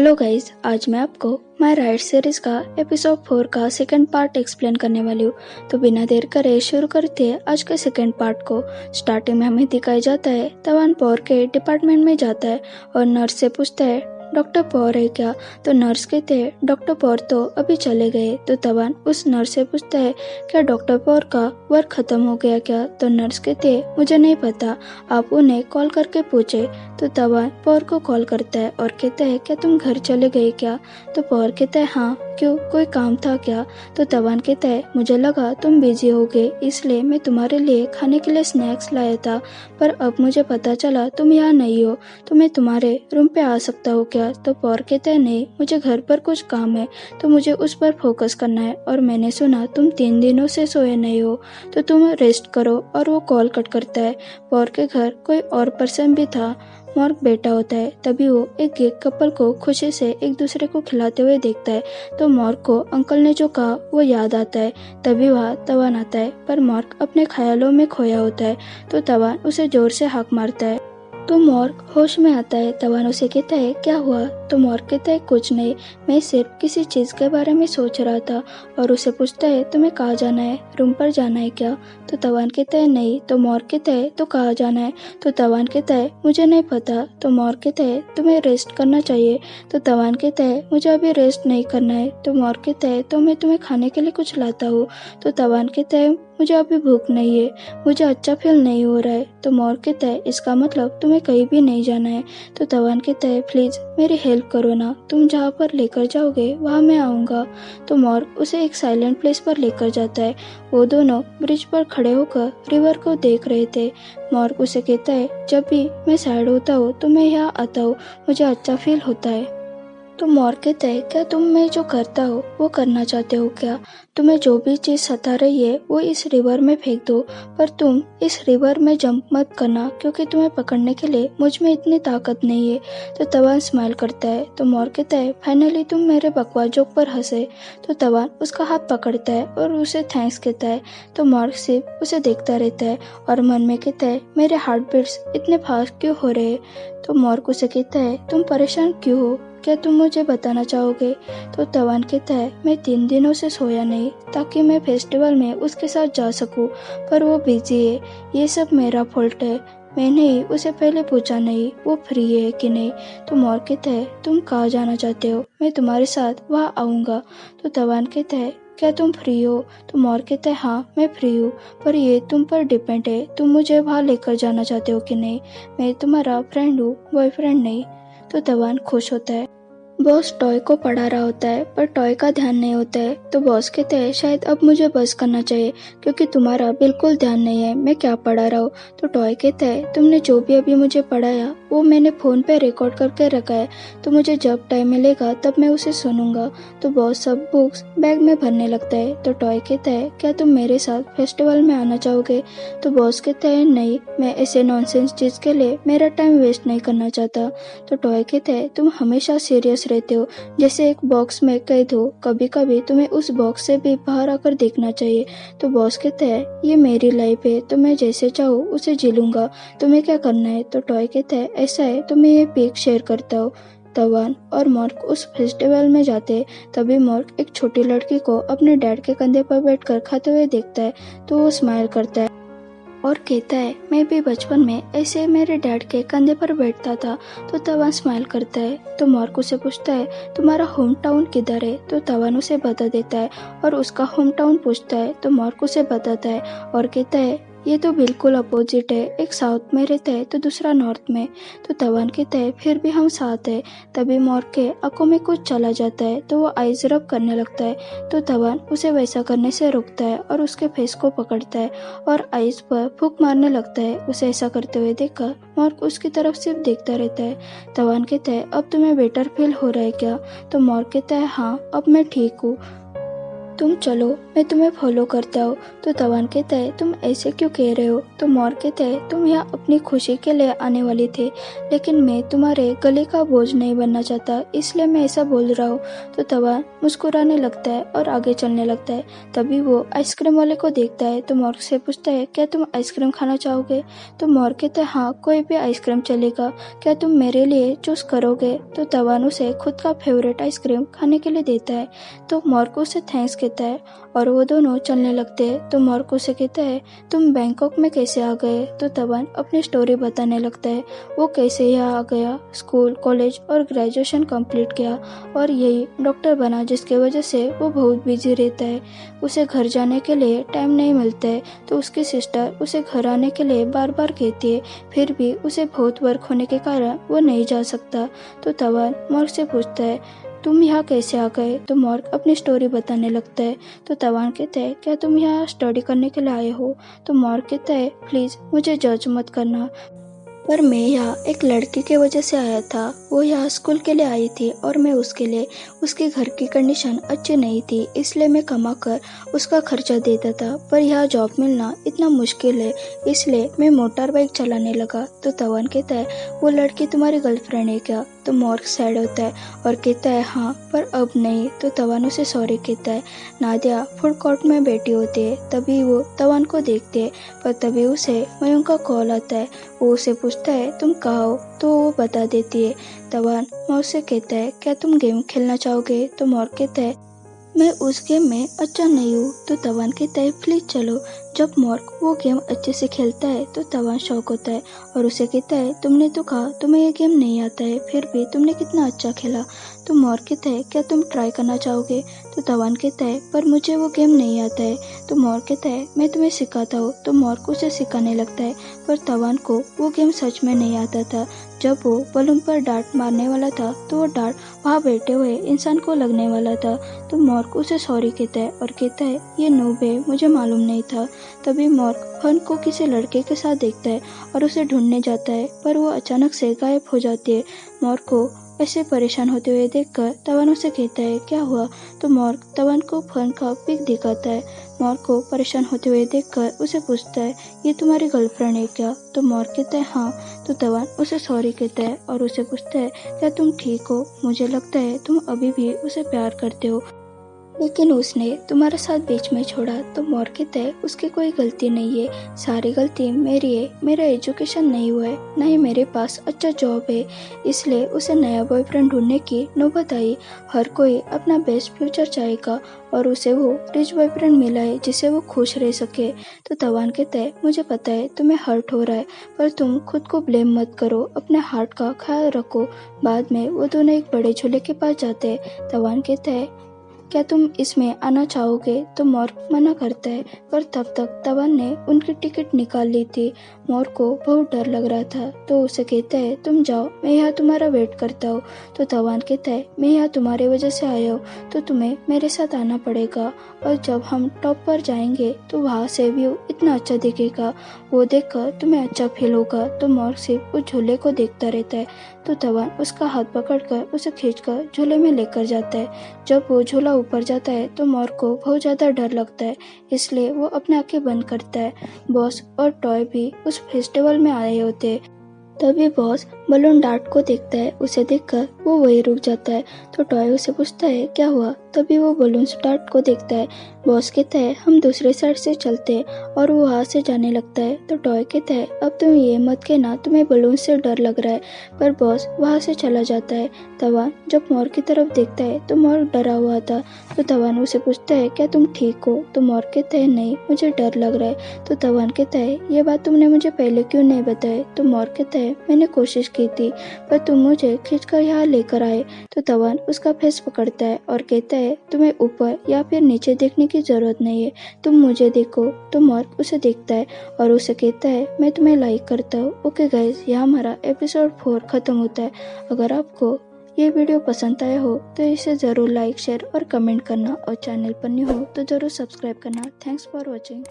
Hello guys, आज मैं आपको माय राइट सीरीज का एपिसोड 4 का सेकंड पार्ट एक्सप्लेन करने वाली हूँ। तो बिना देर करे शुरू करते हैं आज के सेकंड पार्ट को। स्टार्टिंग में हमें दिखाया जाता है तवान पॉर के डिपार्टमेंट में जाता है और नर्स से पूछता है डॉक्टर पॉर है क्या। तो नर्स कहते हैं डॉक्टर पॉर तो अभी चले गए। तो तवान उस नर्स से पूछता है क्या डॉक्टर पॉर का वर्क खत्म हो गया क्या। तो नर्स कहते हैं मुझे नहीं पता, आप उन्हें कॉल करके पूछे। तो तवान पॉर को कॉल करता है और कहता है क्या तुम घर चले गए क्या। तो पॉर कहता है हाँ, क्यों, कोई काम था क्या। तो तवान कहता है मुझे लगा तुम बिजी हो गए, इसलिए मैं तुम्हारे लिए खाने के लिए स्नैक्स लाया था, पर अब मुझे पता चला तुम यहाँ नहीं हो, तो मैं तुम्हारे रूम पे आ सकता हूँ क्या। तो पॉर कहता है नहीं, मुझे घर पर कुछ काम है, तो मुझे उस पर फोकस करना है, और मैंने सुना तुम 3 दिनों से सोए नहीं हो, तो तुम रेस्ट करो। और वो कॉल कट करता है। पॉर के घर कोई और पर्सन भी था, मॉर्क बैठा होता है। तभी वो एक गे कपल को खुशी से एक दूसरे को खिलाते हुए देखता है। तो मॉर्क को अंकल ने जो कहा वो याद आता है। तभी वहाँ तवान आता है, पर मॉर्क अपने ख्यालों में खोया होता है। तो तवान उसे जोर से हाक मारता है। तो मॉर्क होश में आता है। तवान उसे कहता है क्या हुआ। तो मॉर्क कहता है कुछ नहीं, मैं सिर्फ किसी चीज के बारे में सोच रहा था। और उसे पूछता है तुम्हें कहाँ जाना है, रूम पर जाना है क्या। तो तवान कहता है नहीं। तो मॉर्क कहता है तो कहाँ जाना है। तो तवान कहता है मुझे नहीं पता। तो मॉर्क कहता है तुम्हें रेस्ट करना चाहिए। तो तवान कहता है मुझे अभी रेस्ट नहीं करना है। तो मॉर्क कहता है तो मैं तुम्हें खाने के लिए कुछ लाता हूँ। तो तवान कहता है मुझे अभी भूख नहीं है, मुझे अच्छा फील नहीं हो रहा है। तो मॉर्क कहता है इसका मतलब तुम्हें कहीं भी नहीं जाना है। तो तवान कहता है प्लीज मेरी हेल्प करो ना, तुम जहाँ पर लेकर जाओगे वहाँ मैं आऊँगा। तो मॉर्क उसे एक साइलेंट प्लेस पर लेकर जाता है। वो दोनों ब्रिज पर खड़े होकर रिवर को देख रहे थे। मॉर्क उसे कहता है जब भी मैं सैड होता हूँ तो मैं यहाँ आता हूँ, मुझे अच्छा फील होता है। तो मॉर्क कहता है क्या तुम मैं जो करता हो वो करना चाहते हो क्या। तुम्हें जो भी चीज सता रही है वो इस रिवर में फेंक दो, पर तुम इस रिवर में जंप मत करना, क्योंकि तुम्हें पकड़ने के लिए मुझ में इतनी ताकत नहीं है। तो तवान स्माइल करता है। तो मॉर्क कहता है फाइनली तुम मेरे बकवास जोक पर हंसे। तो तवान उसका हाथ पकड़ता है और उसे थैंक्स कहता है। तो मॉर्क सिर्फ उसे देखता रहता है और मन में कहता है मेरे हार्ट बीट्स इतने फास्ट क्यों हो रहे हैं। तो मॉर्क उसे कहता है तुम परेशान क्यों हो, क्या तुम मुझे बताना चाहोगे। तो तवान कहता है मैं 3 दिनों से सोया नहीं ताकि मैं फेस्टिवल में उसके साथ जा सकूं, पर वो बिजी है, ये सब मेरा फॉल्ट है, मैंने ही उसे पहले पूछा नहीं वो फ्री है कि नहीं। तो मॉर्क कहता है तुम कहाँ जाना चाहते हो, मैं तुम्हारे साथ वहाँ आऊँगा। तो तवान कहता है क्या तुम फ्री हो। तो मॉर्क कहता है हाँ मैं फ्री हूँ, पर ये तुम पर डिपेंड है, तुम मुझे वहाँ लेकर जाना चाहते हो कि नहीं, मैं तुम्हारा फ्रेंड हूँ, बॉयफ्रेंड नहीं। तो तवान खुश होता है। बॉस टॉय को पढ़ा रहा होता है, पर टॉय का ध्यान नहीं होता है। तो बॉस कहते हैं शायद अब मुझे बस करना चाहिए, क्योंकि तुम्हारा बिल्कुल ध्यान नहीं है मैं क्या पढ़ा रहा हूँ। तो टॉय कहता है तुमने जो भी अभी मुझे पढ़ाया वो मैंने फोन पे रिकॉर्ड करके रखा है, तो मुझे जब टाइम मिलेगा तब मैं उसे सुनूंगा। तो बॉस सब बुक्स बैग में भरने लगता है। तो टॉय कहता है क्या तुम मेरे साथ फेस्टिवल में आना चाहोगे। तो बॉस कहता है नहीं, मैं ऐसे नॉनसेंस चीज के लिए मेरा टाइम वेस्ट नहीं करना चाहता। तो टॉय कहता है तुम हमेशा सीरियस रहते हो, जैसे एक बॉक्स में कैद हो, कभी कभी तुम्हें उस बॉक्स से भी बाहर आकर देखना चाहिए। तो बॉस कहता है ये मेरी लाइफ है, तो मैं जैसे चाहूँ उसे जी लूंगा, तुम्हें क्या करना है। तो टॉय कहता है ऐसा है तो मैं ये पिक शेयर करता हूँ। तवान और मॉर्क उस फेस्टिवल में जाते, तभी मॉर्क एक छोटी लड़की को अपने डैड के कंधे पर बैठकर खाते हुए देखता है। तो वो स्माइल करता है और कहता है मैं भी बचपन में ऐसे मेरे डैड के कंधे पर बैठता था। तो तवान स्माइल करता है। तो मॉर्क उसे पूछता है तुम्हारा होम टाउन किधर है। तो तवान उसे बता देता है और उसका होम टाउन पूछता है। तो मॉर्क उसे बताता है और कहता है ये तो बिल्कुल अपोजिट है, एक साउथ में रहता है तो दूसरा नॉर्थ में। तो तवान कहता है फिर भी हम साथ है। तभी मॉर्क के आंखों में कुछ चला जाता है, तो वो आइज रब करने लगता है। तो तवान उसे वैसा करने से रोकता है और उसके फेस को पकड़ता है और आइज पर फूंक मारने लगता है। उसे ऐसा करते हुए देखकर मॉर्क उसकी तरफ सिर्फ देखता रहता है। तवान कहता है अब तुम्हें बेटर फील हो रहा है क्या। तो मॉर्क कहता है हाँ अब मैं ठीक हूँ। तुम चलो, मैं तुम्हें फॉलो करता हूँ। तो तवान कहता है तुम ऐसे क्यों कह रहे हो। तो मॉर्ग कहता है तुम यहाँ अपनी खुशी के लिए आने वाली थे, लेकिन मैं तुम्हारे गले का बोझ नहीं बनना चाहता, इसलिए मैं ऐसा बोल रहा हूँ। तो तवान मुस्कुराने लगता है और आगे चलने लगता है। तभी वो आइसक्रीम वाले को देखता है तो मॉर्ग से पूछता है क्या तुम आइसक्रीम खाना चाहोगे। तो मॉर्ग कहता है हाँ, कोई भी आइसक्रीम चलेगा, क्या तुम मेरे लिए चूज करोगे। तो तवान उसे खुद का फेवरेट आइसक्रीम खाने के लिए देता है। तो मॉर्ग उसे थैंक्स कहता है और वो दोनों चलने लगते हैं। तो मॉर्ग उसे कहता है तुम बैंकॉक में कैसे आ गए। तो तवान अपनी स्टोरी बताने लगता है, वो कैसे यहाँ आ गया, स्कूल, कॉलेज और ग्रेजुएशन कंप्लीट किया और यही डॉक्टर बना, जिसके वजह से वो बहुत बिजी रहता है। उसे घर जाने के लिए टाइम नहीं मिलता है। तो उसकी सिस्टर उसे घर आने के लिए बार बार कहती है, फिर भी उसे बहुत वर्क होने के कारण वो नहीं जा सकता। तो तवान मॉर्ग से पूछता है तुम यहाँ कैसे आ गए। तो मॉर्ग अपनी स्टोरी बताने लगता है। तो तवान कहता है क्या तुम यहाँ स्टडी करने के लिए आए हो। तो मॉर्ग कहता है प्लीज मुझे जज मत करना, पर मैं यहाँ एक लड़की की वजह से आया था। वो यहाँ स्कूल के लिए आई थी और मैं उसके लिए, उसके घर की कंडीशन अच्छी नहीं थी, इसलिए मैं कमा कर उसका खर्चा देता था। पर यहाँ जॉब मिलना इतना मुश्किल है, इसलिए मैं मोटर बाइक चलाने लगा। तो तवान कहता है वो लड़की तुम्हारी गर्लफ्रेंड है क्या। तो मॉर्ग सैड होता है और कहता है हाँ, पर अब नहीं। तो तवान उसे सॉरी कहता है। नादिया फूड कोर्ट में बैठी होती है, तभी वो तवान को देखती है, पर तभी उसे मयूंग का कॉल आता है। वो उसे पूछता है तुम कहाँ हो। तो वो बता देती है। तवान मॉर्ग से कहता है क्या तुम गेम खेलना चाहोगे। तो मॉर्ग कहता है मैं उस गेम में अच्छा नहीं हूँ। तो तवान कहता है प्लीज चलो। जब मॉर्ग वो गेम अच्छे से खेलता है तो तवान शौक होता है और उसे कहता है तुमने तो कहा तुम्हें ये गेम नहीं आता है, फिर भी तुमने कितना अच्छा खेला। तो मॉर्ग कहता है क्या तुम ट्राई करना चाहोगे। तो तवान कहता है पर मुझे वो गेम नहीं आता है। तो मॉर्ग कहता है मैं तुम्हें सिखाता हूँ। तो मॉर्ग उसे सिखाने लगता है, पर तवान को वो गेम सच में नहीं आता था। जब वो बलून पर डार्ट मारने वाला था तो वो डार्ट वहाँ बैठे हुए इंसान को लगने वाला था। तो मॉर्ग उसे सॉरी कहता है और कहता है ये नूब है, मुझे मालूम नहीं था। तभी मॉर्ग फन को किसी लड़के के साथ देखता है और उसे ढूंढने जाता है, पर वो अचानक से गायब हो जाती है। मॉर्ग को ऐसे परेशान होते हुए देखकर तवान उसे कहता है क्या हुआ। तो मॉर्ग तवान को फन का पिक दिखाता है। मॉर्ग को परेशान होते हुए देखकर उसे पूछता है ये तुम्हारी गर्लफ्रेंड है क्या। तो मॉर्ग कहता है हाँ। तो तवान उसे सॉरी कहता है और उसे पूछता है क्या तुम ठीक हो, मुझे लगता है तुम अभी भी उसे प्यार करते हो, लेकिन उसने तुम्हारा साथ बीच में छोड़ा। तो मॉर्ग कहता है उसकी कोई गलती नहीं है, सारी गलती मेरी है। मेरा एजुकेशन नहीं हुआ है, न ही मेरे पास अच्छा जॉब है, इसलिए उसे नया बॉयफ्रेंड ढूंढने की नौबत आई। हर कोई अपना बेस्ट फ्यूचर चाहेगा और उसे वो रिच बॉयफ्रेंड मिला है जिसे वो खुश रह सके। तो तवान कहता है मुझे पता है तुम्हें हर्ट हो रहा है, पर तुम खुद को ब्लेम मत करो, अपने हार्ट का ख्याल रखो। बाद में वो दोनों एक बड़े झूले के पास जाते हैं। तवान कहता है क्या तुम इसमें आना चाहोगे। तो मॉर्ग मना करता है, पर तब तक तवान ने उनकी टिकट निकाल ली थी। मॉर्ग को बहुत डर लग रहा था, तो उसे कहता है तुम जाओ, मैं यहाँ तुम्हारा वेट करता हूँ। तो तवान कहता है मैं यहाँ तुम्हारे वजह से आया हूँ, तो तुम्हें मेरे साथ आना पड़ेगा, और जब हम टॉप पर जाएंगे तो वहाँ से व्यू इतना अच्छा दिखेगा, वो देखकर तुम्हें अच्छा फील होगा। तो मॉर्ग सिर्फ उस झूले को देखता रहता है। तो तवान उसका हाथ पकड़कर उसे खींचकर झूले में लेकर जाता है। जब वो झूला ऊपर जाता है तो मॉर्ग को बहुत ज्यादा डर लगता है, इसलिए वो अपनी आंखें बंद करता है। बॉस और टॉय भी उस फेस्टिवल में आए होते हैं। तभी बॉस बलून डार्ट को देखता है, उसे देखकर वो वही रुक जाता है। तो टॉय उसे पूछता है क्या हुआ। तभी वो बलून डार्ट को देखता है। बॉस कहता है हम दूसरे साइड से चलते हैं, और वो वहाँ से जाने लगता है। तो टॉय कहता है अब तुम ये मत कहना तुम्हें बलून से डर लग रहा है, पर बॉस वहाँ से चला जाता है। तवान जब मॉर्ग की तरफ देखता है तो मॉर्ग डरा हुआ था। तो तवान उसे पूछता है क्या तुम ठीक हो। तो मॉर्ग कहता है नहीं, मुझे डर लग रहा है। तो तवान कहता है ये बात तुमने मुझे पहले क्यों नहीं बताई। तो मॉर्ग कहता है मैंने कोशिश की थी, पर तुम मुझे खींचकर यहाँ लेकर आए। तो तवान उसका फेस पकड़ता है और कहता है तुम्हें ऊपर या फिर नीचे देखने की जरूरत नहीं है, तुम मुझे देखो। तो मॉर्ग उसे देखता है और उसे कहता है मैं तुम्हें लाइक करता हूँ। ओके गाइस, यहाँ हमारा एपिसोड 4 खत्म होता है। अगर आपको ये वीडियो पसंद आया हो तो इसे जरूर लाइक, शेयर और कमेंट करना, और चैनल पर न्यू हो तो जरूर सब्सक्राइब करना। Thanks for watching.